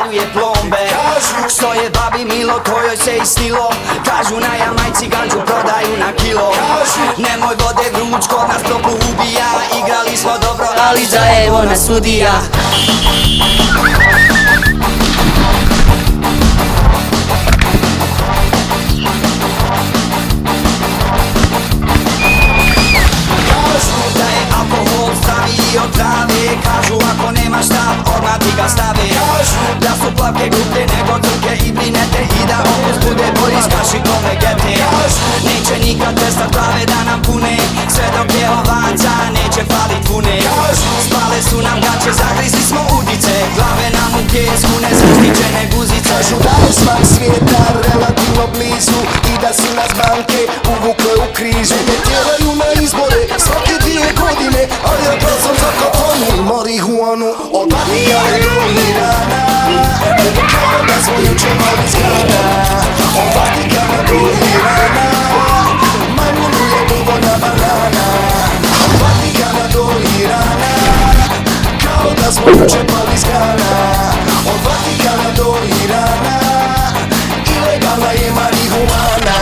paljuje plombe. Što je babi milo, to joj se isnilo. Kažu na Jamajci ganđu prodaju na kilo. Nemoj vode vruć, kod nas toplu ubija. Igrali smo dobro, ali za evo nas sudija. Od trave, kažu ako nemaš stav, odmah ti ga stave. Da su plavke grublje nego crke i brinete, i da okus bude bolji s kašikom vegete. Neće nikad prestat glave da nam pune, sve dok je ovaca neće falit vune. Spale su nam gaće, zagrizli smo udice, glave nam u pjesku, nezaštićene guzice. Kažu da je smak svijeta relativno blizu i da su nas banke uvukle u krizu. Ne tjeraju na izbore svake 2 godine, a ja glasam za kafanu i marihuanu. Od Vatikana do Irana, kao da smo juče mali zgrana. Od Vatikana do Irana, majmunu je dovoljna banana. Od Vatikana do Irana, kao da smo juče mali zgrana. Od Vatikana do Irana, ilegalna je marihuana.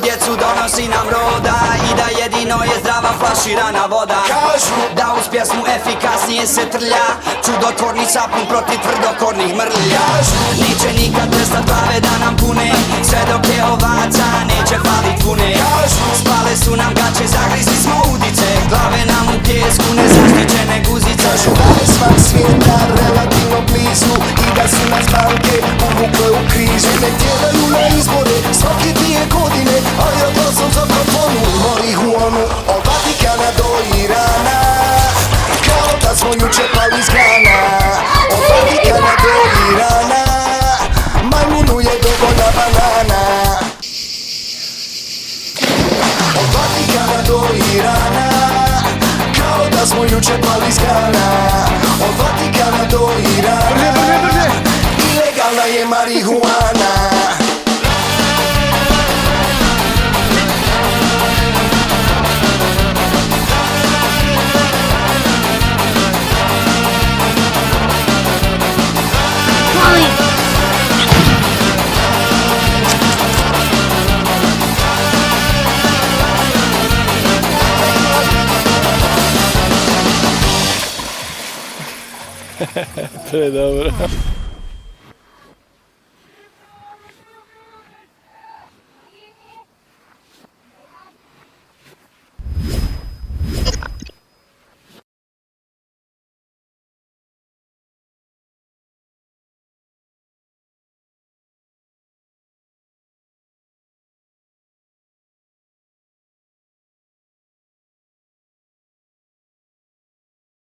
Djecu donosi nam roda i da jedino je zdrava flaširana voda. Kažu da uz pjesmu efikasnije se trlja, čudotvorni sapun protiv tvrdokornih mrlja. Neće nikad prestat glave da nam pune, sve dok je ovaca neće falit vune. Spale su nam gaće, zagrizli smo udice, glave nam u pjesku, nezaštićene guzice. Kažu da je smak svijeta relativno blizu i da su nas banke uvukle u krizu. Ne tjeraju na izbore svake 2 godine, a ja glasam za kafanu i marihuanu. Od Vatikana do Irana, kao da smo juče pali iz grana. Od Vatikana do Irana, majmunu je dovoljna banana. Od Vatikana do Irana, kao da smo juče pali iz grana. Od Vatikana do Irana, ilegalna je marihuana. To je dobro.